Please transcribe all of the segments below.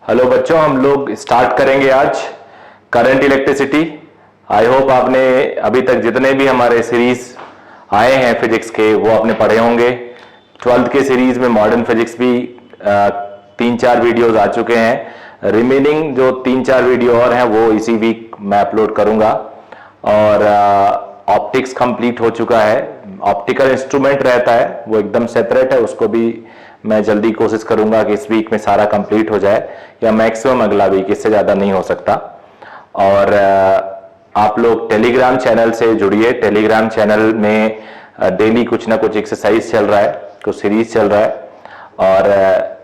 Hello बच्चों, हम लोग स्टार्ट करेंगे आज करंट इलेक्ट्रिसिटी। आई होप आपने अभी तक जितने भी हमारे सीरीज आए हैं फिजिक्स के वो आपने पढ़े होंगे। 12th के सीरीज में मॉडर्न फिजिक्स भी 3-4 वीडियोस आ चुके हैं। रिमेनिंग जो 3-4 वीडियो और हैं वो इसी वीक मैं अपलोड करूंगा। और ऑप्टिक्स कंप्लीट हो चुका है। ऑप्टिकल इंस्ट्रूमेंट रहता है वो एकदम सेपरेट है, उसको भी मैं जल्दी कोशिश करूंगा कि इस वीक में सारा कंप्लीट हो जाए या मैक्सिमम अगला वीक, इससे ज़्यादा नहीं हो सकता। और आप लोग टेलीग्राम चैनल से जुड़िए। टेलीग्राम चैनल में डेली कुछ ना कुछ एक्सरसाइज चल रहा है, कुछ सीरीज चल रहा है और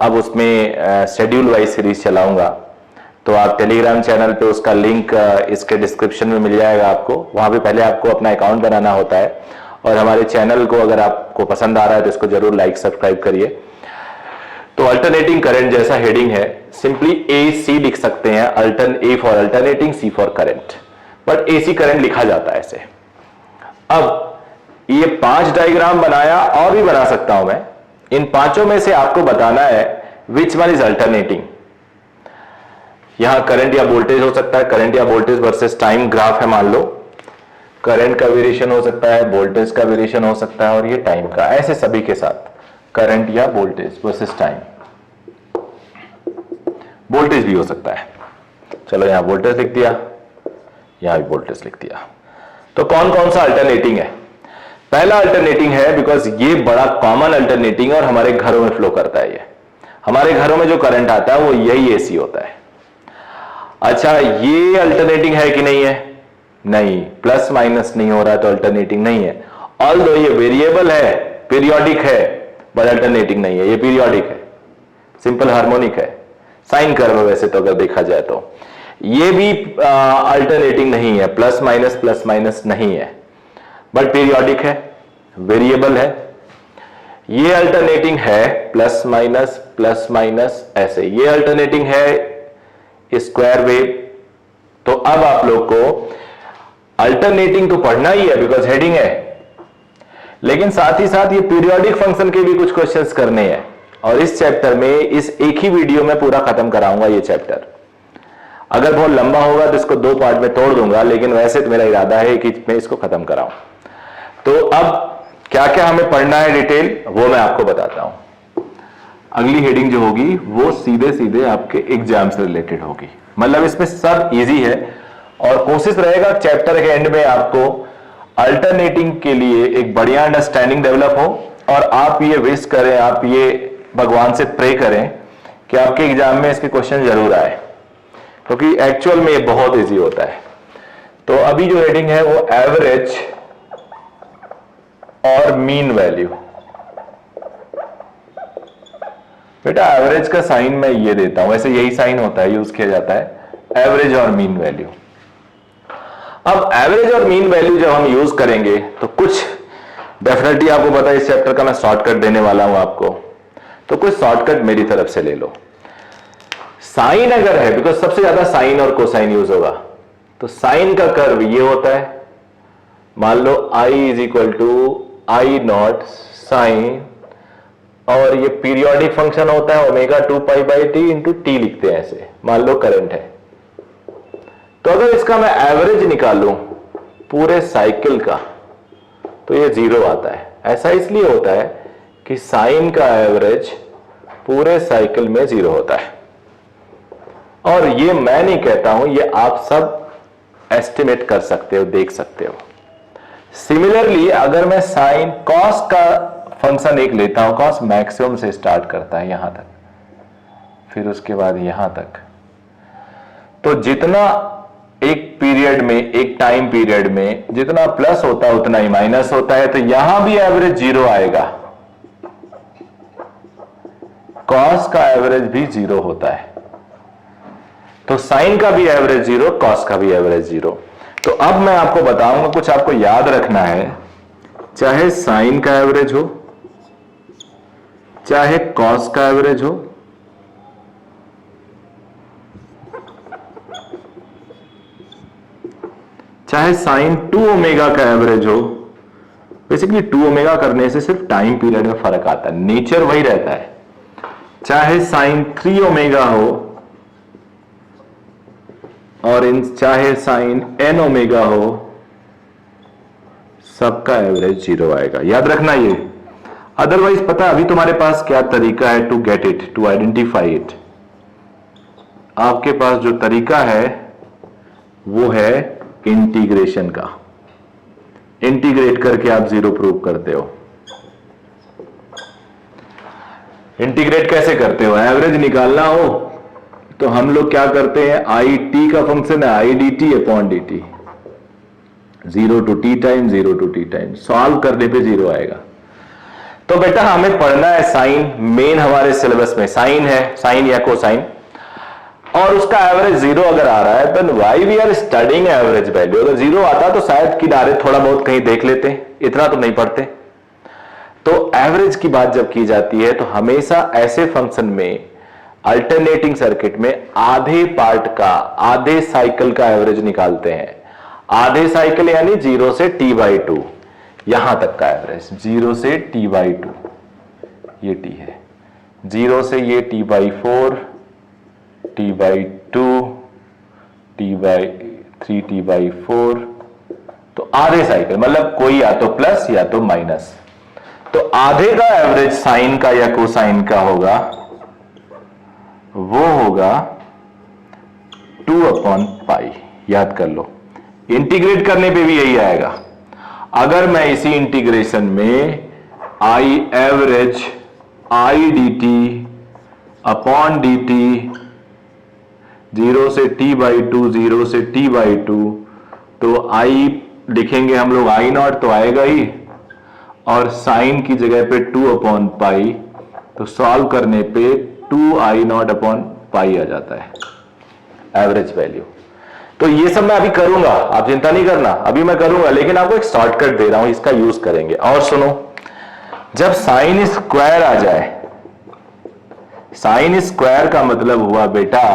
अब उसमें शेड्यूल वाइज सीरीज चलाऊंगा। तो आप टेलीग्राम चैनल पे उसका लिंक इसके डिस्क्रिप्शन में मिल जाएगा आपको। वहां पे पहले आपको अपना अकाउंट बनाना होता है और हमारे चैनल को अगर आपको पसंद आ रहा है तो इसको जरूर लाइक सब्सक्राइब करिए। तो अल्टरनेटिंग करंट जैसा हेडिंग है, सिंपली ए सी लिख सकते हैं। A for alternating, C for current, but AC current लिखा जाता है ऐसे। अब ये 5 डायग्राम बनाया और भी बना सकता हूं मैं। इन पांचों में से आपको बताना है विच वन इज अल्टरनेटिंग। यहां करंट या वोल्टेज हो सकता है, करंट या वोल्टेज वर्सेस टाइम ग्राफ है मान लो। करंट का वेरिएशन हो सकता है, वोल्टेज का वेरिएशन हो सकता है और ये टाइम का, ऐसे सभी के साथ करंट या वोल्टेज वर्सेस टाइम। वोल्टेज भी हो सकता है। चलो यहां वोल्टेज लिख दिया, यहां भी वोल्टेज लिख दिया। तो कौन कौन सा अल्टरनेटिंग है? पहला अल्टरनेटिंग है, बिकॉज ये बड़ा कॉमन अल्टरनेटिंग है और हमारे घरों में फ्लो करता है। ये हमारे घरों में जो करंट आता है वो यही एसी होता है। अच्छा, ये अल्टरनेटिंग है कि नहीं है? नहीं, प्लस माइनस नहीं हो रहा है तो अल्टरनेटिंग नहीं है। ऑल्दो ये वेरिएबल है, पीरियोडिक है, बट अल्टरनेटिंग नहीं है। ये पीरियोडिक है, सिंपल हार्मोनिक है, साइन कर्व वैसे तो अगर देखा जाए तो। ये भी अल्टरनेटिंग नहीं है, प्लस माइनस नहीं है, बट पीरियोडिक है, वेरिएबल है। ये अल्टरनेटिंग है, प्लस माइनस ऐसे। ये अल्टरनेटिंग है स्क्वायर वेव। तो अब आप लोग को अल्टरनेटिंग तो पढ़ना ही है बिकॉज हेडिंग है, लेकिन साथ ही साथ ये पीरियोडिक फंक्शन के भी कुछ क्वेश्चंस करने हैं। और इस चैप्टर में इस एक ही वीडियो में पूरा खत्म कराऊंगा ये चैप्टर। अगर बहुत लंबा होगा तो इसको 2 पार्ट में तोड़ दूंगा, लेकिन वैसे तो मेरा इरादा है कि मैं इसको खत्म कराऊं। तो अब क्या क्या हमें पढ़ना है डिटेल वो मैं आपको बताता हूं। अगली हेडिंग जो होगी वो सीधे सीधे आपके एग्जाम से रिलेटेड होगी, मतलब इसमें सब इजी है। और कोशिश रहेगा चैप्टर के एंड में आपको अल्टरनेटिंग के लिए एक बढ़िया अंडरस्टैंडिंग डेवलप हो और आप ये विश करें, आप ये भगवान से प्रे करें कि आपके एग्जाम में इसके क्वेश्चन जरूर आए, क्योंकि एक्चुअल में ये बहुत इजी होता है। तो अभी जो हेडिंग है वो एवरेज और मीन वैल्यू। बेटा एवरेज का साइन मैं ये देता हूं, वैसे यही साइन होता है, यूज किया जाता है, एवरेज और मीन वैल्यू। अब एवरेज और मीन वैल्यू जब हम यूज करेंगे तो कुछ डेफिनेटली आपको पता है इस चैप्टर का मैं शॉर्टकट देने वाला हूं आपको, तो कुछ शॉर्टकट मेरी तरफ से ले लो। साइन अगर है, बिकॉज सबसे ज्यादा साइन और कोसाइन यूज होगा, तो साइन का कर्व ये होता है। मान लो I is equal to I naught sine, और ये पीरियोडिक फंक्शन होता है ओमेगा 2π/t इंटू टी लिखते हैं ऐसे। मान लो करंट है, तो अगर इसका मैं एवरेज निकालूं पूरे साइकिल का तो ये 0 आता है। ऐसा इसलिए होता है कि साइन का एवरेज पूरे साइकिल में 0 होता है। और ये मैं नहीं कहता हूं, ये आप सब एस्टिमेट कर सकते हो, देख सकते हो। सिमिलरली अगर मैं साइन कॉस का फंक्शन एक लेता हूं, कॉस मैक्सिमम से स्टार्ट करता है यहां तक, फिर उसके बाद यहां तक, तो जितना एक पीरियड में, एक टाइम पीरियड में जितना प्लस होता है उतना ही माइनस होता है। तो यहां भी एवरेज 0 आएगा, कॉस का एवरेज भी 0 होता है। तो साइन का भी एवरेज 0, कॉस का भी एवरेज 0। तो अब मैं आपको बताऊंगा, कुछ आपको याद रखना है, चाहे साइन का एवरेज हो, चाहे कॉस का एवरेज हो, चाहे साइन 2 ओमेगा का एवरेज हो। बेसिकली 2 ओमेगा करने से सिर्फ टाइम पीरियड में फर्क आता है, नेचर वही रहता है। चाहे साइन 3 ओमेगा हो, और इन चाहे साइन एन ओमेगा हो, सबका एवरेज 0 आएगा। याद रखना ये। अदरवाइज पता अभी तुम्हारे पास क्या तरीका है to get it, to identify it. आपके पास जो तरीका है वो है इंटीग्रेशन का। इंटीग्रेट करके आप 0 प्रूव करते हो। इंटीग्रेट कैसे करते हो? एवरेज निकालना हो तो हम लोग क्या करते हैं, आई टी का फंक्शन है I D T upon D T, 0 to t time 0 to t time, solve करने पे 0 आएगा। तो बेटा हमें पढ़ना है साइन, मेन हमारे सिलेबस में साइन है, साइन या कोसाइन, और उसका एवरेज 0 अगर आ रहा है then why we are studying average value. अगर 0 आता तो शायद किनारे थोड़ा बहुत कहीं देख लेते, इतना तो नहीं पढ़ते। तो एवरेज की बात जब की जाती है तो हमेशा ऐसे फंक्शन में अल्टरनेटिंग सर्किट में आधे पार्ट का, आधे साइकिल का एवरेज निकालते हैं। आधे साइकिल यानी 0 से t/2, यहां तक का एवरेज 0 से t/2, ये t है, 0 से ये t/4, t/2, t/3, t/4, तो आधे साइकिल मतलब कोई या तो प्लस या तो माइनस। तो आधे का एवरेज साइन का या कोसाइन का होगा, वो होगा 2/π। याद कर लो, इंटीग्रेट करने पे भी यही आएगा। अगर मैं इसी इंटीग्रेशन में I average I D T upon D T 0 से t/2, 0 से t/2, तो आई लिखेंगे हम लोग आई नॉट तो आएगा ही, और साइन की जगह पे 2/π, तो सॉल्व करने पे 2i0/π आ जाता है एवरेज वैल्यू। तो ये सब मैं अभी करूंगा, आप चिंता नहीं करना, अभी मैं करूंगा, लेकिन आपको एक शॉर्टकट दे रहा हूं, इसका यूज करेंगे। और सुनो, जब साइन स्क्वायर आ जाए, साइन स्क्वायर का मतलब हुआ बेटा,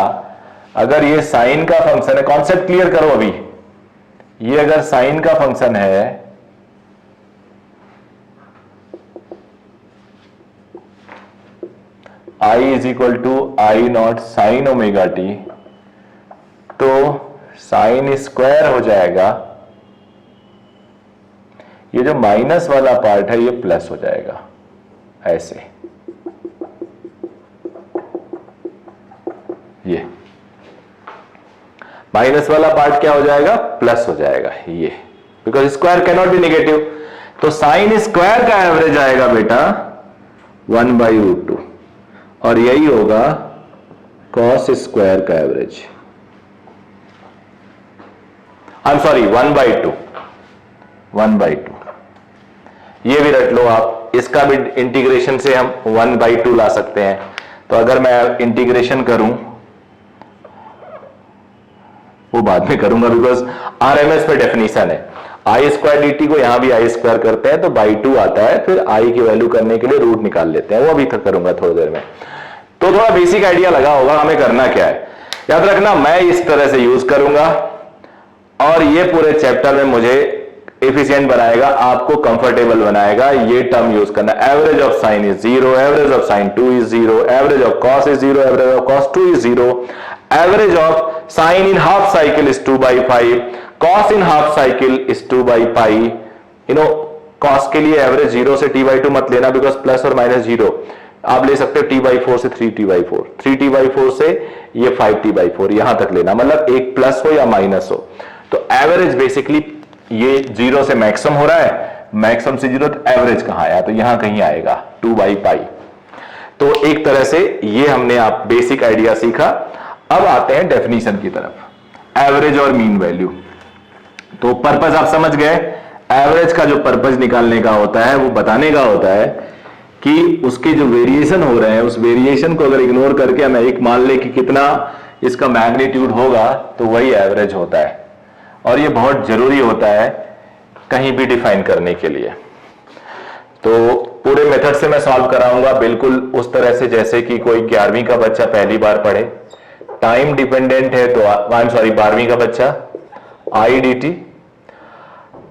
अगर ये साइन का फंक्शन है, कॉन्सेप्ट क्लियर करो अभी, ये अगर साइन का फंक्शन है I is equal to I naught sine omega T, तो साइन स्क्वायर हो जाएगा, ये जो माइनस वाला पार्ट है ये प्लस हो जाएगा, ऐसे ये माइनस वाला पार्ट क्या हो जाएगा, प्लस हो जाएगा ये, because square can not be negative. तो साइन स्क्वायर का एवरेज आएगा बेटा 1/√2, और यही होगा कॉस स्क्वायर का एवरेज, आई एम सॉरी 1/2, 1/2। ये भी रट लो आप, इसका भी इंटीग्रेशन से हम 1/2 ला सकते हैं। तो अगर मैं इंटीग्रेशन करूं, वो बाद में करूंगा बिकॉज आरएमएस पे डेफिनेशन है, आई स्क्वायर डी टी को यहां भी आई स्क्वायर करते हैं तो बाई 2 आता है, फिर आई की वैल्यू करने के लिए रूट निकाल लेते हैं, वो अभी तक करूंगा थोड़ी देर में। तो थोड़ा बेसिक आइडिया लगा होगा हमें करना क्या है। याद रखना, मैं इस तरह से यूज करूंगा और ये पूरे चैप्टर में मुझे एफिशिएंट बनाएगा, आपको कंफर्टेबल बनाएगा। ये टर्म यूज करना, average of sine is 0, average of sine 2 is 0, average of cos is 0, average of cos 2 is 0, average of sine in half cycle is 2/5, cos in half cycle is 2/π। You know, cos के लिए average 0 से t/2 मत लेना, because plus और minus 0, आप ले सकते हो t/4 से 3t/4, 3t/4 से ये 5t/4, यहां तक लेना, मतलब एक प्लस हो या माइनस हो। तो एवरेज बेसिकली ये 0 से मैक्सिमम हो रहा है, मैक्सिमम से 0, तो एवरेज कहां आया, तो यहां कहीं आएगा 2/π। तो एक तरह से ये हमने आप बेसिक आइडिया सीखा। अब आते हैं डेफिनेशन की तरफ, एवरेज और मीन वैल्यू। तो पर्पस आप समझ गए, एवरेज का जो पर्पस निकालने का होता है वो बताने का होता है कि उसके जो वेरिएशन हो रहे हैं, उस वेरिएशन को अगर इग्नोर करके हमें एक मान ले कि कितना इसका मैग्नीट्यूड होगा, तो वही एवरेज होता है। और ये बहुत जरूरी होता है कहीं भी डिफाइन करने के लिए। तो पूरे मेथड से मैं सॉल्व कराऊंगा बिल्कुल उस तरह से जैसे कि कोई 11वीं का बच्चा पहली बार पढ़े। टाइम डिपेंडेंट है तो आई एम सॉरी 12वीं का बच्चा, आई डी टी,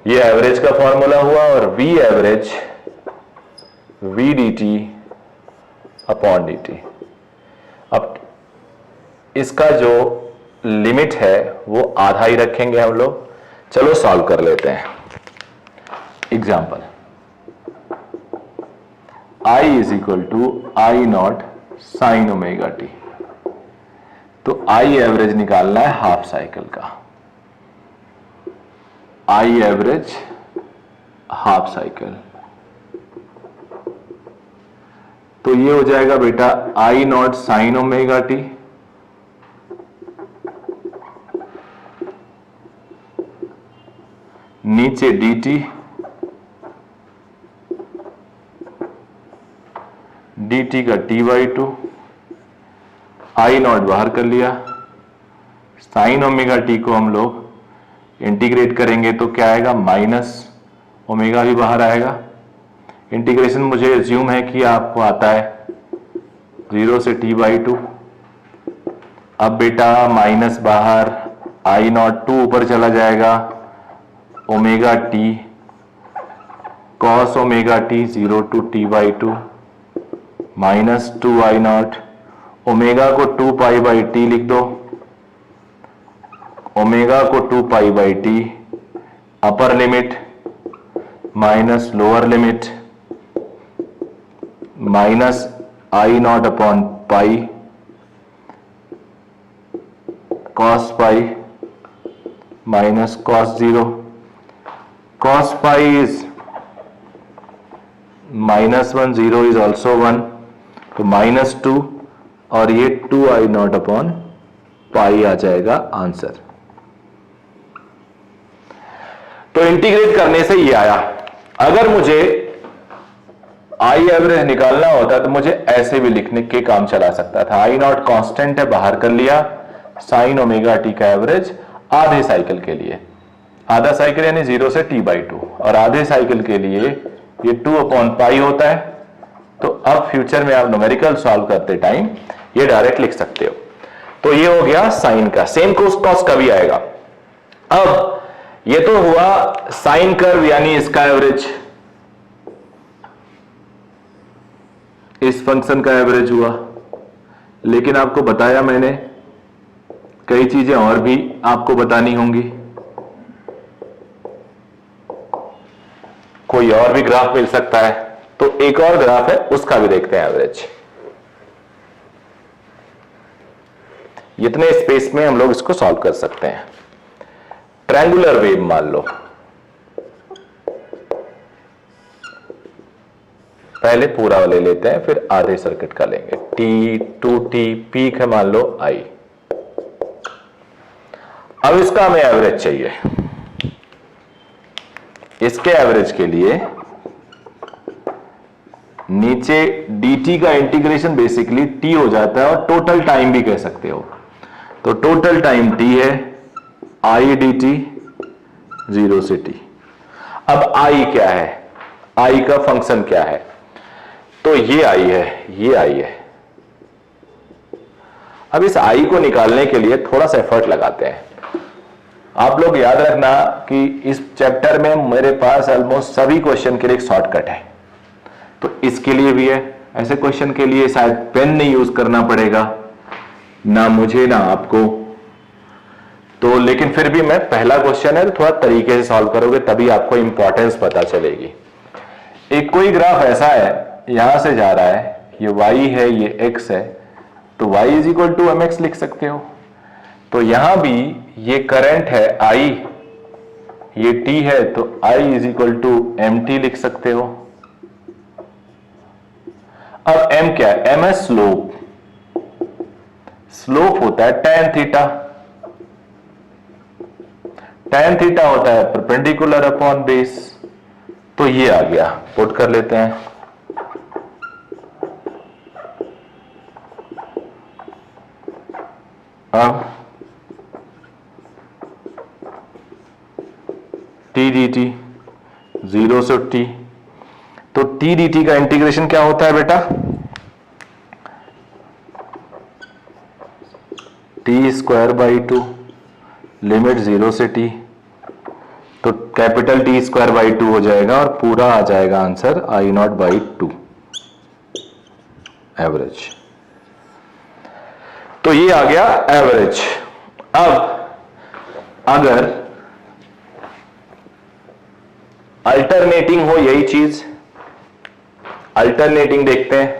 ये एवरेज का फॉर्मूला हुआ, और V average V D T upon D T. अब इसका जो लिमिट है वो आधा ही रखेंगे हम लोग। चलो सॉल्व कर लेते हैं। Example, I is equal to I naught sine omega T. तो आई एवरेज निकालना है हाफ साइकिल का, आई एवरेज हाफ साइकिल। तो ये हो जाएगा बेटा आई नॉट साइन ओमेगा टी नीचे डी टी, डी टी का T by two, I not बाहर कर लिया, साइन ओमेगा टी को हम लोग इंटीग्रेट करेंगे तो क्या आएगा, माइनस ओमेगा भी बाहर आएगा। इंटीग्रेशन मुझे एज्यूम है कि आपको आता है 0 से t बाई 2। अब बेटा माइनस बाहर, आई नॉट 2 ऊपर चला जाएगा, omega T cos omega T 0 to t by 2 minus 2 I naught, omega को 2 पाई बाई टी लिख दो, ओमेगा को 2 pi by T, upper limit minus lower limit minus I not upon pi cos pi minus cos 0, cos pi is -1, 0 is also 1, तो -2 और ये 2 I not upon pi आ जाएगा answer. तो integrate करने से ये आया। अगर मुझे आई एवरेज निकालना होता तो मुझे ऐसे भी लिखने के काम चला सकता था, आई नॉट कांस्टेंट है बाहर कर लिया, साइन ओमेगा टी का एवरेज आधे साइकिल के लिए, आधा साइकिल यानी 0 से t बाई 2, और आधे साइकिल के लिए ये 2 अपॉन पाई होता है। तो अब फ्यूचर में आप न्यूमेरिकल सॉल्व करते टाइम ये डायरेक्ट लिख सकते हो। तो ये हो गया साइन का, सेम कॉस का भी आएगा। अब ये तो हुआ साइन कर्व यानी इसका एवरेज, इस फंक्शन का एवरेज हुआ। लेकिन आपको बताया मैंने कई चीजें और भी आपको बतानी होंगी, कोई और भी ग्राफ मिल सकता है, तो एक और ग्राफ है उसका भी देखते हैं एवरेज। इतने स्पेस में हम लोग इसको सॉल्व कर सकते हैं। ट्रायंगुलर वेव मान लो, पहले पूरा ले लेते हैं फिर आधे सर्किट का लेंगे। T2T पीक है मान लो I। अब इसका हमें एवरेज चाहिए। इसके एवरेज के लिए नीचे dt का इंटीग्रेशन बेसिकली t हो जाता है और टोटल टाइम भी कह सकते हो। तो टोटल टाइम t है I dt 0 से t। अब I क्या है, I का फंक्शन क्या है, तो ये I है, ये I है। अब इस I को निकालने के लिए थोड़ा सा एफर्ट लगाते हैं। आप लोग याद रखना कि इस चैप्टर में मेरे पास ऑलमोस्ट सभी क्वेश्चन के लिए एक शॉर्टकट है, तो इसके लिए भी है। ऐसे क्वेश्चन के लिए शायद पेन नहीं यूज करना पड़ेगा, ना मुझे ना आपको। तो लेकिन फिर भी मैं पहला क्वेश्चन है तो थोड़ा तरीके से सॉल्व करोगे तभी आपको इंपॉर्टेंस पता चलेगी। एक कोई ग्राफ ऐसा है, यहां से जा रहा है, ये y है ये x है, तो y is equal to mx लिख सकते हो। तो यहां भी ये करंट है I, ये t है तो I is equal to mt लिख सकते हो। अब m क्या है, m है स्लोप, स्लोप होता है tan थीटा, tan थीटा होता है परपेंडिकुलर अपॉन बेस। तो ये आ गया, पुट कर लेते हैं। अब t dt 0 से t, तो t dt का इंटीग्रेशन क्या होता है बेटा, t स्क्वायर बाई 2 लिमिट 0 से t, तो कैपिटल T स्क्वायर बाई 2 हो जाएगा और पूरा आ जाएगा answer I not by 2 average. तो ये आ गया एवरेज। अब अगर अल्टरनेटिंग हो, यही चीज अल्टरनेटिंग देखते हैं,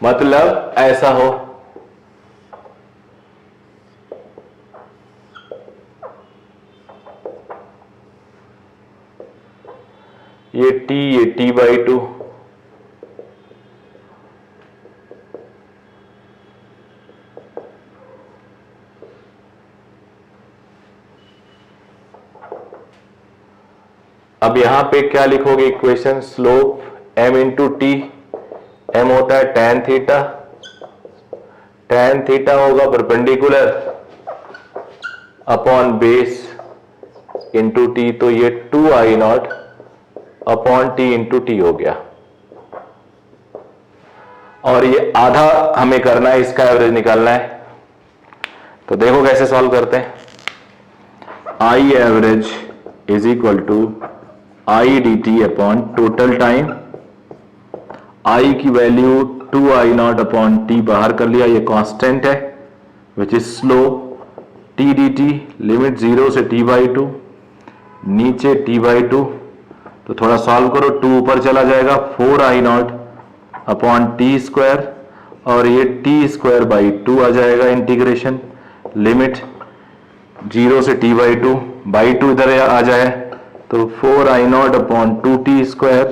मतलब ऐसा हो, ये t/2, अब यहां पे क्या लिखोगे equation, slope m into T, m होता है tan थीटा, tan थीटा होगा perpendicular upon base into T, तो ये 2I0 upon T into T हो गया। और ये आधा हमें करना है, इसका एवरेज निकालना है। तो देखो कैसे सॉल्व करते हैं। I average is equal to I D T upon total time, I की वैल्यू 2I0 अपॉन टी बाहर कर लिया, ये कांस्टेंट है which is slow, T D T limit 0 से t/2, नीचे t/2, तो थोड़ा सॉल्व करो, 2 ऊपर चला जाएगा, 4I0 अपॉन टी स्क्वायर, और ये t²/2 आ जाएगा इंटीग्रेशन, लिमिट 0 से t/2 इधर आ जाए तो 4I0 अपॉन 2t²,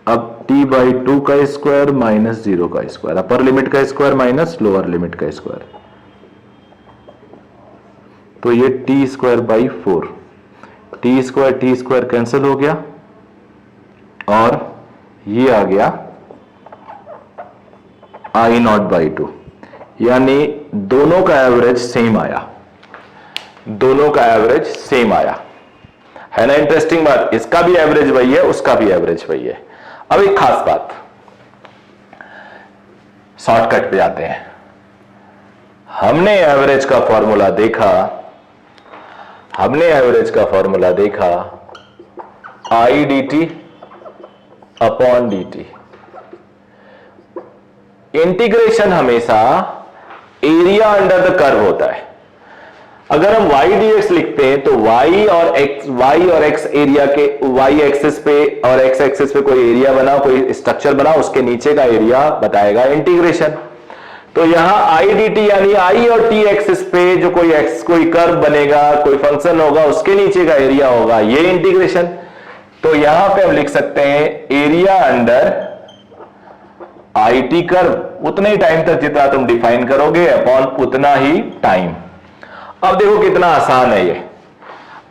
अब t/2 का स्क्वायर माइनस 0 का स्क्वायर, अपर लिमिट का स्क्वायर माइनस लोअर लिमिट का स्क्वायर, तो ये t²/4, t² कैंसिल हो गया और ये आ गया I0/2, यानी दोनों का एवरेज सेम आया, दोनों का एवरेज सेम आया, है ना। इंटरेस्टिंग बात, इसका भी एवरेज वही है, उसका भी एवरेज वही है। अब एक खास बात, शॉर्टकट पे जाते हैं। हमने एवरेज का फॉर्मूला देखा, आई D T upon D T. Integration हमेशा एरिया अंडर द कर्व होता है। अगर हम y dx लिखते हैं तो y और x एरिया के, y एक्सिस पे और x एक्सिस पे कोई एरिया बना, कोई स्ट्रक्चर बना, उसके नीचे का एरिया बताएगा इंटीग्रेशन। तो यहां आई डी टी यानी i और t एक्सिस पे जो कोई कर्व बनेगा, कोई फंक्शन होगा, उसके नीचे का एरिया होगा, ये इंटीग्रेशन। तो यहां पे हम लिख सकते हैं area under I T curve, उतने ही टाइम तक जितना तुम डिफाइन करोगे अपॉन उतना ही टाइम। अब देखो कितना आसान है ये।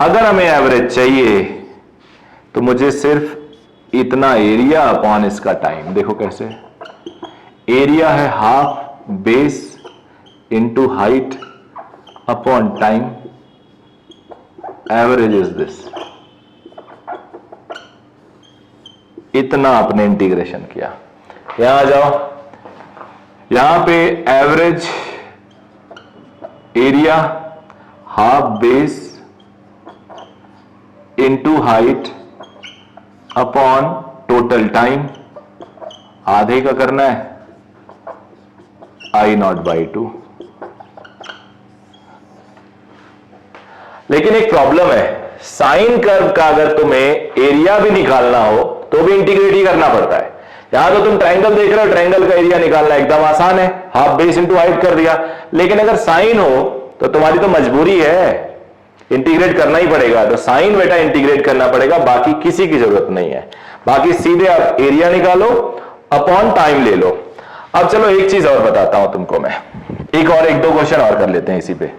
अगर हमें एवरेज चाहिए तो मुझे सिर्फ इतना एरिया अपॉन इसका टाइम, देखो कैसे, एरिया है half base into height upon time, average is this, इतना आपने इंटीग्रेशन किया। यहां आ जाओ, यहां पे average area half base into height upon total time, आधे का करना है I0/2। लेकिन एक प्रॉब्लम है, साइन कर्व का अगर तुम्हें एरिया भी निकालना हो तो भी इंटीग्रेट ही करना पड़ता है। यहां तो तुम ट्रायंगल देख रहे हो, ट्रायंगल का एरिया निकालना एकदम आसान है, हाफ बेस इंटू हाइट कर दिया। लेकिन अगर साइन हो तो तुम्हारी तो मजबूरी है, इंटीग्रेट करना ही पड़ेगा, तो साइन बेटा इंटीग्रेट करना पड़ेगा, बाकी किसी की जरूरत नहीं है। बाकी सीधे आप एरिया निकालो अपॉन टाइम ले लो। अब चलो एक चीज और बताता हूं तुमको मैं, एक दो क्वेश्चन और कर लेते हैं इसी पे,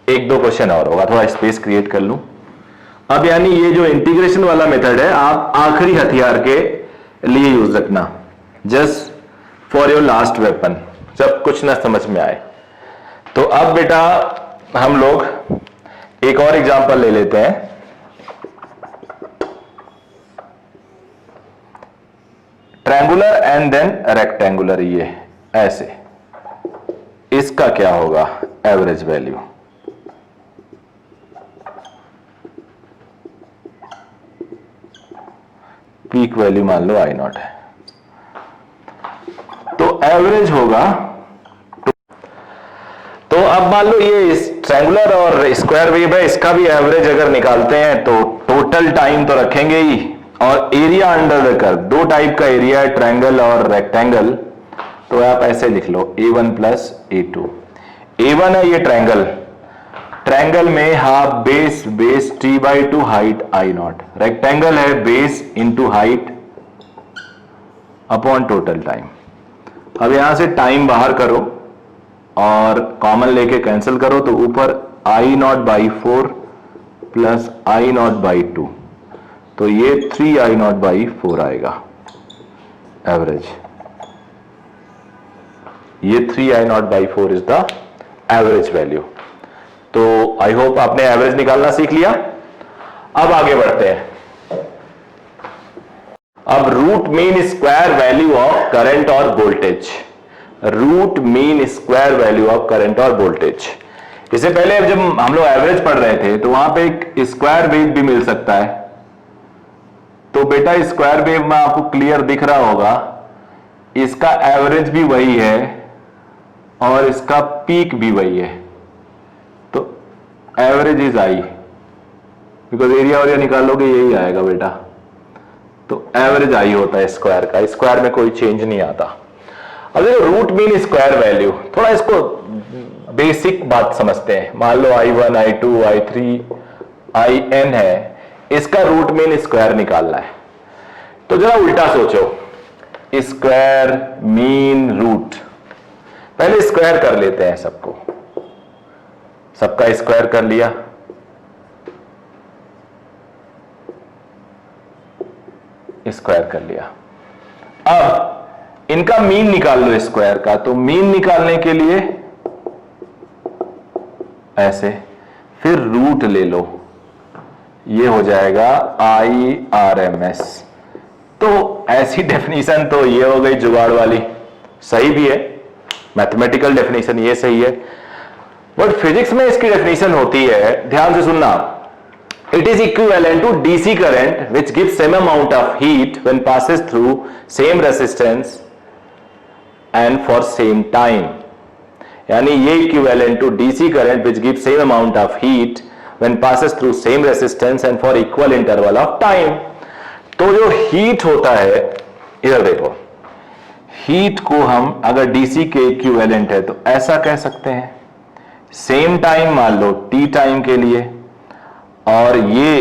एक दो क्वेश्चन और होगा, थोड़ा स्पेस क्रिएट कर लूं। अब यानी ये जो इंटीग्रेशन वाला मेथड है आप आखिरी हथियार के लिए यूज रखना, just for your last weapon, जब कुछ ना समझ में आए। तो अब बेटा हम लोग एक और एग्जांपल ले लेते हैं। ट्रायंगुलर एंड देन रेक्टेंगुलर, ये ऐसे, इसका क्या होगा एवरेज वैल्यू। पीक वैल्यू मान लो I0 है, तो एवरेज होगा अब मान लो ये ट्रायंगुलर और स्क्वायर वेव है, इसका भी एवरेज अगर निकालते हैं तो टोटल टाइम तो रखेंगे ही, और एरिया अंडर द कर्व, दो टाइप का एरिया है, ट्रायंगल और रेक्टेंगल, तो आप ऐसे लिख लो A1 प्लस A2। A1 है ये ट्रायंगल, ट्रायंगल में half base, base t/2 height I0, rectangle है base into height upon total time. अब यहां से टाइम बाहर करो और कॉमन लेके कैंसिल करो, तो ऊपर I0/4 प्लस I0/2, तो ये 3I0/4 आएगा एवरेज। ये 3I0/4 is the average value. तो आई होप आपने एवरेज निकालना सीख लिया। अब आगे बढ़ते हैं। अब root mean square value of current और voltage, root mean square value of current और वोल्टेज। इससे पहले जब हम लोग एवरेज पढ़ रहे थे तो वहां पे एक स्क्वायर वेव भी मिल सकता है, तो बेटा स्क्वायर वेव में आपको क्लियर दिख रहा होगा, इसका एवरेज भी वही है और इसका पीक भी वही है, तो average is I, because area निकालोगे यही आएगा बेटा, तो एवरेज आई होता है स्क्वायर का, स्क्वायर में कोई चेंज नहीं आता। अब देखो रूट मीन स्क्वायर वैल्यू, थोड़ा इसको बेसिक बात समझते हैं। मान लो I1, I2, I3, In है, इसका रूट मीन स्क्वायर निकालना है, तो जरा उल्टा सोचो, स्क्वायर मीन रूट। पहले स्क्वायर कर लेते हैं सबको, सबका स्क्वायर कर लिया, स्क्वायर कर लिया। अब इनका मीन निकाल लो स्क्वायर का, तो मीन निकालने के लिए ऐसे, फिर रूट ले लो, ये हो जाएगा IRMS। तो ऐसी डेफिनेशन तो ये हो गई जुगाड़ वाली, सही भी है, मैथमेटिकल डेफिनेशन ये सही है, बट फिजिक्स में इसकी डेफिनेशन होती है, ध्यान से सुनना, it is equivalent to DC current which gives same amount of heat when passes through same resistance and for same time। यानी ये equivalent to DC current which gives same amount of heat when passes through same resistance and for equal interval of time। तो जो heat होता है, इधर देखो, heat को हम अगर DC के इक्विवेलेंट है तो ऐसा कह सकते हैं, सेम टाइम मान लो T टाइम के लिए, और ये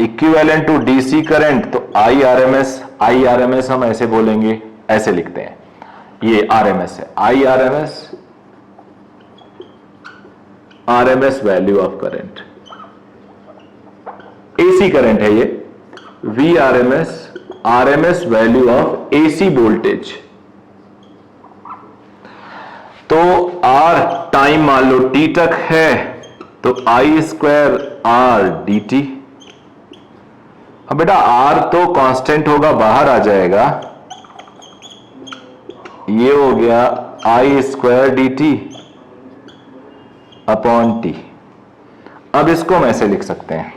इक्विवेलेंट टू डीसी करंट, तो IRMS हम ऐसे बोलेंगे, ऐसे लिखते हैं, ये RMS है, RMS value of current, AC current है ये, RMS value of AC voltage. तो R टाइम मान लो T तक है, तो I²R/dt। अब बेटा R तो कांस्टेंट होगा, बाहर आ जाएगा, ये हो गया I²dt अपॉन T। अब इसको हम ऐसे लिख सकते हैं,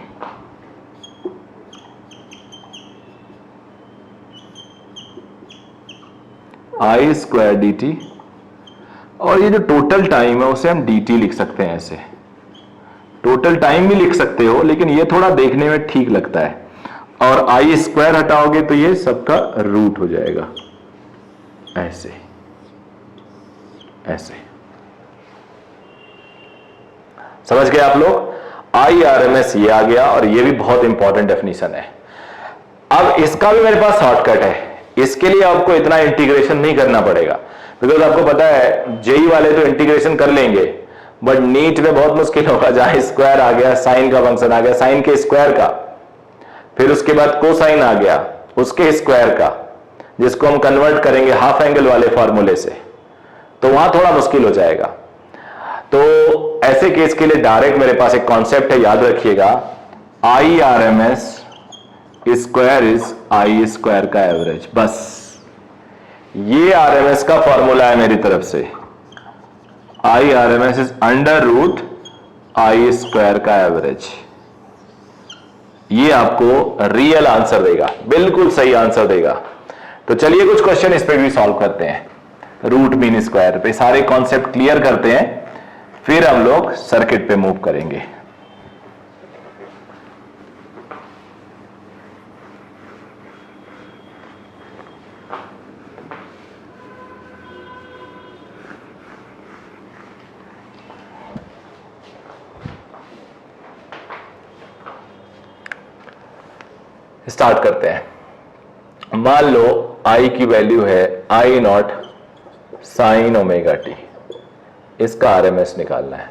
I²dt, और ये जो टोटल टाइम है उसे हम dt लिख सकते हैं, ऐसे टोटल टाइम भी लिख सकते हो, लेकिन ये थोड़ा देखने में ठीक लगता है, और I² हटाओगे तो ये सबका रूट हो जाएगा, ऐसे ऐसे। समझ गए आप लोग? IRMS ये आ गया, और ये भी बहुत इंपॉर्टेंट डेफिनेशन है। अब इसका भी मेरे पास शॉर्टकट है, इसके लिए आपको इतना इंटीग्रेशन नहीं करना पड़ेगा, बिकॉज आपको पता है जेई वाले तो इंटीग्रेशन कर लेंगे, बट नीट में बहुत मुश्किल होगा, जहां स्क्वायर आ गया, साइन का फंक्शन आ गया, साइन के स्क्वायर का, फिर उसके बाद कोसाइन आ गया उसके स्क्वायर का, जिसको हम कन्वर्ट करेंगे हाफ एंगल वाले फॉर्मूले से, तो वहां थोड़ा मुश्किल हो जाएगा। तो ऐसे केस के लिए डायरेक्ट मेरे पास एक कॉन्सेप्ट है, याद रखिएगा, IRMS स्क्वायर इज I² का एवरेज। बस ये RMS का फॉर्मूला है मेरी तरफ से, IRMS इज √I² का एवरेज। ये आपको रियल आंसर देगा, बिल्कुल सही आंसर देगा। तो चलिए कुछ क्वेश्चन इस पे भी सॉल्व करते हैं, रूट मीन स्क्वायर पे, सारे कॉन्सेप्ट क्लियर करते हैं, फिर हम लोग सर्किट पे मूव करेंगे। स्टार्ट करते हैं। मान लो I की वैल्यू है I not sine omega T, इसका RMS निकालना है।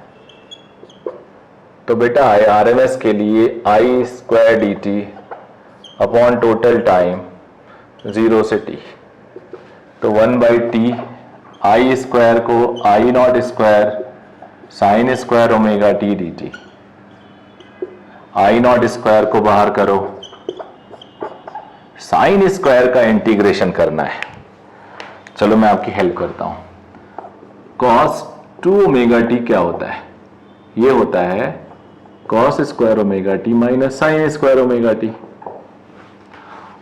तो बेटा RMS के लिए I square D T upon total time 0 से t, तो 1/t I स्क्वायर को I not square sine square omega T D T, I not square को बाहर करो, साइन स्क्वायर का इंटीग्रेशन करना है। चलो मैं आपकी हेल्प करता हूं। कॉस 2 ओमेगा टी क्या होता है? ये होता है cos square omega T minus sine square omega T.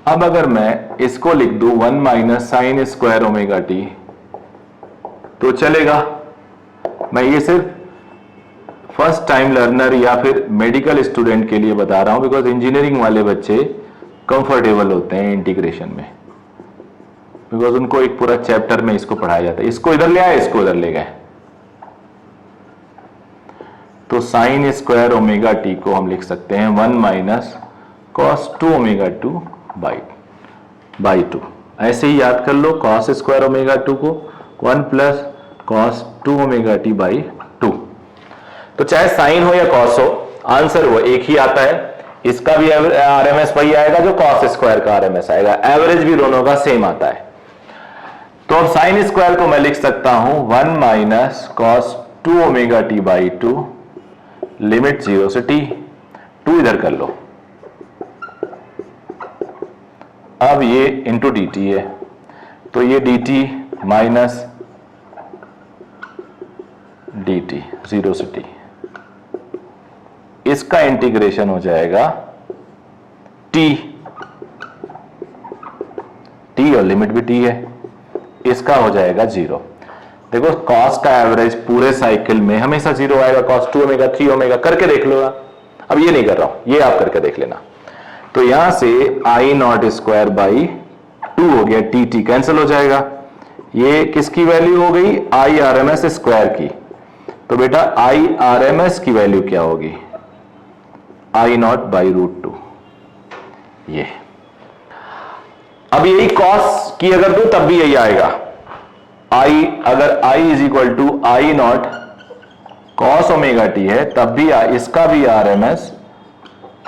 अब अगर मैं इसको लिख दूं 1 minus sine square omega T तो चलेगा। मैं ये सिर्फ फर्स्ट टाइम लर्नर या फिर मेडिकल स्टूडेंट के लिए बता रहा हूं, बिकॉज इंजीनियरिंग वाले बच्चे कंफर्टेबल होते हैं इंटीग्रेशन में, बिकॉज उनको एक पूरा चैप्टर में इसको पढ़ाया जाता है। इसको इधर ले आए, इसको इधर ले गए, तो साइन स्क्वायर ओमेगा टी को हम लिख सकते हैं 1 माइनस कॉस 2 ओमेगा 2 बाई 2। ऐसे ही याद कर लो, कॉस स्क्वायर ओमेगा 2 को 1 plus cos 2 omega T by 2। तो चाहे साइन हो या कॉस हो, आंसर वो एक ही आता है। इसका भी RMS वही आएगा जो कॉस स्क्वायर का RMS आएगा, एवरेज भी दोनों का सेम आता है। तो अब साइन स्क्वायर को मैं लिख सकता हूं 1 minus cos 2 omega T by 2, limit 0 से t, 2 इधर कर लो। अब ये इंटू डी टी है, तो ये D T minus D T 0 से t, इसका इंटीग्रेशन हो जाएगा t, t और लिमिट भी t है, इसका हो जाएगा 0। देखो कॉस का एवरेज पूरे साइकिल में हमेशा 0 आएगा। कॉस 2 ओमेगा 3 ओमेगा करके देख लो। अब ये नहीं कर रहा हूं, ये आप करके देख लेना। तो यहां से I नॉट स्क्वायर बाई 2 हो गया, टी टी कैंसिल हो जाएगा। ये किसकी वैल्यू हो गई? I RMS स्क्वायर की। तो बेटा I RMS की वैल्यू क्या होगी? I not by √2। ये अब यही कॉस की अगर दो तब भी यही आएगा। अगर I is equal to I naught cos omega T है, तब भी इसका भी RMS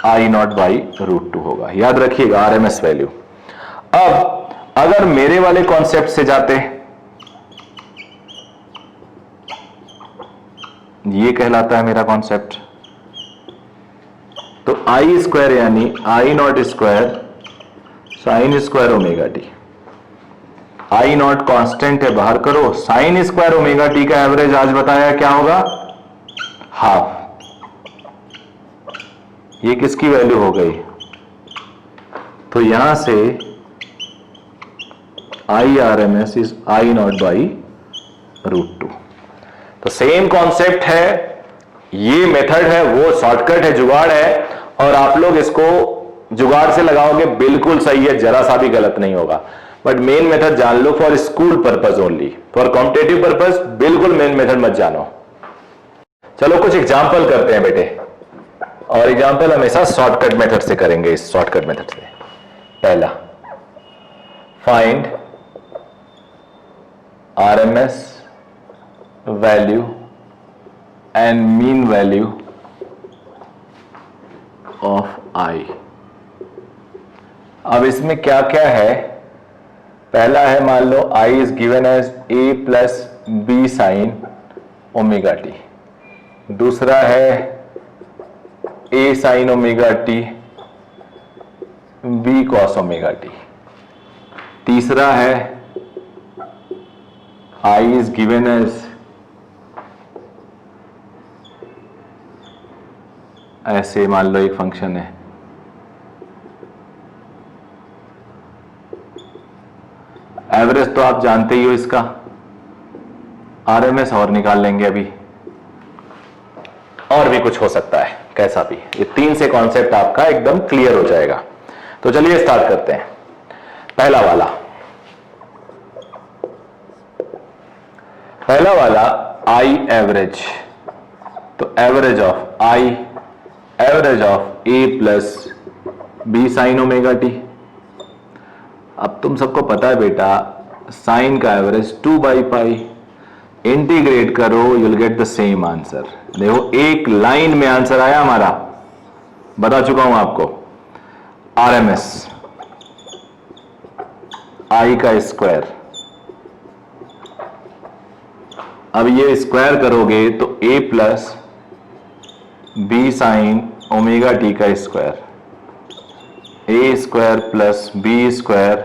I नॉट बाई √2 होगा। याद रखिएगा RMS वैल्यू। अब अगर मेरे वाले कॉन्सेप्ट से जाते, ये कहलाता है मेरा कॉन्सेप्ट, तो I स्क्वायर यानी I not square sine square omega T. I not constant है, बाहर करो, साइन स्क्वायर ओमेगा टी का एवरेज आज बताया क्या होगा? हाफ। ये किसकी वैल्यू हो गई? तो यहां से I RMS is I not by √2। तो सेम कॉन्सेप्ट है, ये मेथड है, वो शॉर्टकट है, जुगाड़ है, और आप लोग इसको जुगाड़ से लगाओगे बिल्कुल सही है, जरा सा भी गलत नहीं होगा। बट मेन मेथड जान लो for school purpose only, for competitive purpose बिल्कुल मेन मेथड मत जानो। चलो कुछ एग्जाम्पल करते हैं बेटे, और एग्जाम्पल हमेशा शॉर्टकट मेथड से करेंगे। इस शॉर्टकट मेथड से पहला, find RMS value and mean value of I। अब इसमें क्या क्या है? पहला है, मान लो I इज given as A plus B sine omega T. दूसरा है A sine omega T B cos omega T. तीसरा है I इज गिवन एज ऐसे, मान लो एक फंक्शन है, एवरेज तो आप जानते ही हो इसका, RMS और निकाल लेंगे अभी। और भी कुछ हो सकता है, कैसा भी। ये 3 से कॉन्सेप्ट आपका एकदम क्लियर हो जाएगा। तो चलिए स्टार्ट करते हैं। पहला वाला आई एवरेज। तो average of A plus B sine omega T. अब तुम सबको पता है बेटा, साइन का एवरेज 2/पाई, इंटीग्रेट करो you will get the same answer. देखो एक लाइन में आंसर आया हमारा, बता चुका हूं आपको। आरएमएस आई का स्क्वायर, अब ये स्क्वायर करोगे तो a plus B sine omega T का square, A square plus B square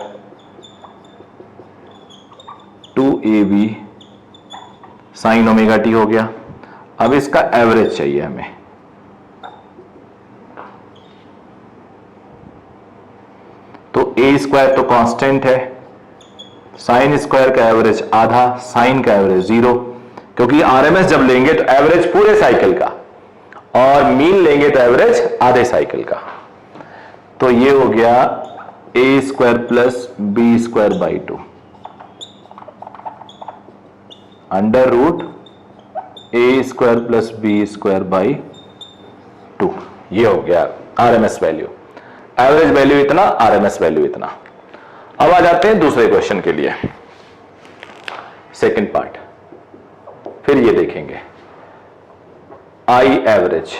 2ab sine omega T हो गया। अब इसका एवरेज चाहिए हमें, तो ए स्क्वायर तो कांस्टेंट है, साइन स्क्वायर का एवरेज आधा, साइन का एवरेज 0, क्योंकि आरएमएस जब लेंगे तो एवरेज पूरे साइकिल का और मीन लेंगे तो एवरेज आधे साइकिल का। तो ये हो गया A square plus B square by 2 under root A square plus B square by 2। ये हो गया आरएमएस वैल्यू। एवरेज वैल्यू इतना, आरएमएस वैल्यू इतना। अब आ जाते हैं दूसरे क्वेश्चन के लिए, सेकंड पार्ट। फिर ये देखेंगे आई एवरेज,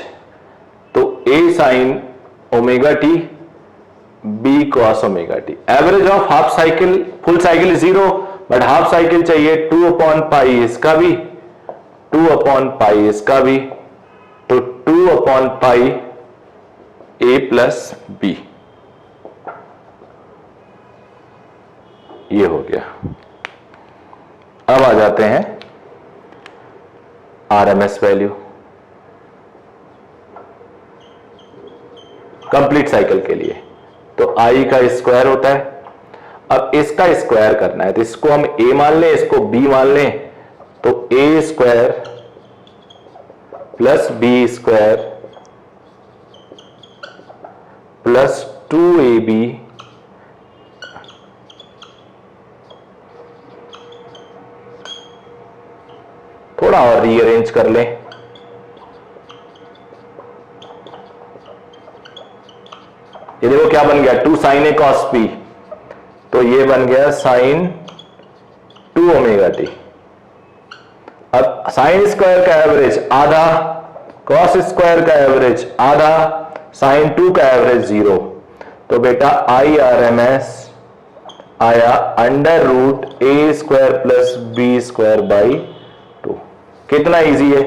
तो A sine omega T B cos omega T. Average of half cycle, full cycle 0 but half cycle चाहिए 2/पाई इसका भी, 2/पाई इसका भी, तो 2/पाई ए प्लस बी। ये हो गया। अब आ जाते हैं आरएमएस वैल्यू कंप्लीट साइकिल के लिए। तो आई का स्क्वायर होता है, अब इसका स्क्वायर करना है, तो इसको हम ए मान लें, इसको बी मान लें, तो A square plus B square plus 2ab थोड़ा और रीअरेंज कर लें, ये देखो क्या बन गया, 2 साइन ए कॉस बी, तो ये बन गया साइन 2 ओमेगा टी। अब साइन स्क्वायर का एवरेज आधा, कॉस स्क्वायर का एवरेज आधा, साइन 2 का एवरेज 0, तो बेटा आई आर एम एस आया under root A square plus B square by 2। कितना इजी है।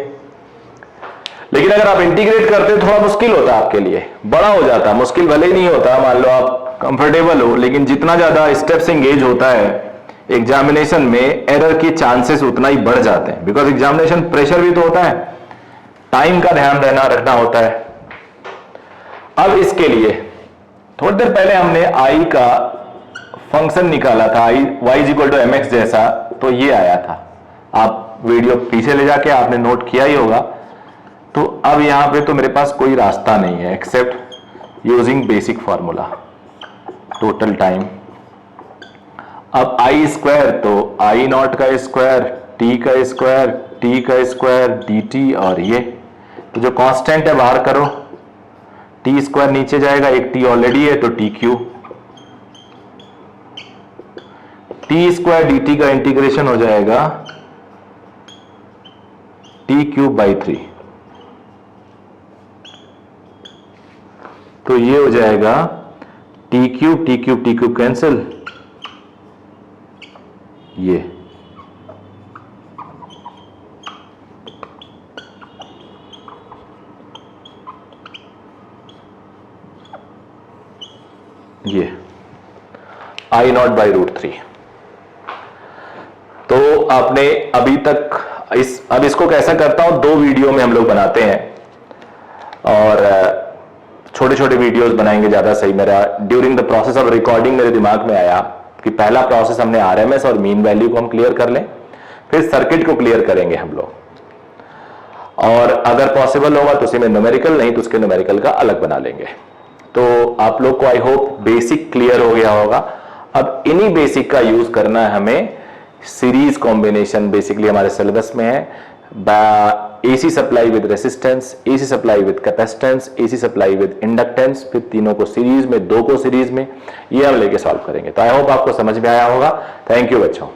लेकिन अगर आप इंटीग्रेट करते थोड़ा मुश्किल होता आपके लिए, बड़ा हो जाता, मुश्किल भले ही नहीं होता, मान लो आप कंफर्टेबल हो, लेकिन जितना ज्यादा स्टेप्स एंगेज होता है एग्जामिनेशन में, एरर की चांसेस उतना ही बढ़ जाते हैं, बिकॉज एग्जामिनेशन प्रेशर भी तो होता है, टाइम का ध्यान रखना होता है। अब इसके लिए थोड़ी देर पहले हमने आई का फंक्शन निकाला था, I Y is equal to M X जैसा, तो ये आया था। आप वीडियो पीछे ले जाके आपने नोट किया ही होगा। तो अब यहां पे तो मेरे पास कोई रास्ता नहीं है except using basic formula total time. अब आई स्क्वायर, तो आई नॉट का स्क्वायर, टी का स्क्वायर, टी का स्क्वायर डी टी, और ये तो जो कांस्टेंट है बाहर करो, टी स्क्वायर नीचे जाएगा, एक टी ऑलरेडी है तो T Q, T square D T का इंटीग्रेशन हो जाएगा टी क्यूब बाई 3, तो ये हो जाएगा टी क्यूब कैंसिल, ये आई नॉट बाई रूट 3। तो आपने अभी तक अब इसको कैसा करता हूं, 2 वीडियो में हम लोग बनाते हैं और छोटे छोटे वीडियोस बनाएंगे ज्यादा सही। मेरा during the process of recording मेरे दिमाग में आया कि पहला प्रोसेस हमने आरएमएस और मीन वैल्यू को हम क्लियर कर लें, फिर सर्किट को क्लियर करेंगे हम लोग। और अगर पॉसिबल होगा तो उसी में न्यूमेरिकल, नहीं तो उसके न्यूमेरिकल का अलग बना लेंगे। तो आप लोग को आई होप बेसिक क्लियर हो गया होगा। अब इन्हीं बेसिक का यूज करना है हमें सीरीज कॉम्बिनेशन, बेसिकली हमारे सिलेबस में है। AC supply with resistance, AC supply with capacitance, AC supply with inductance, फिर तीनों को सीरीज में, दो को सीरीज में, ये हम लेके सॉल्व करेंगे। तो आई होप आपको समझ में आया होगा। थैंक यू बच्चों।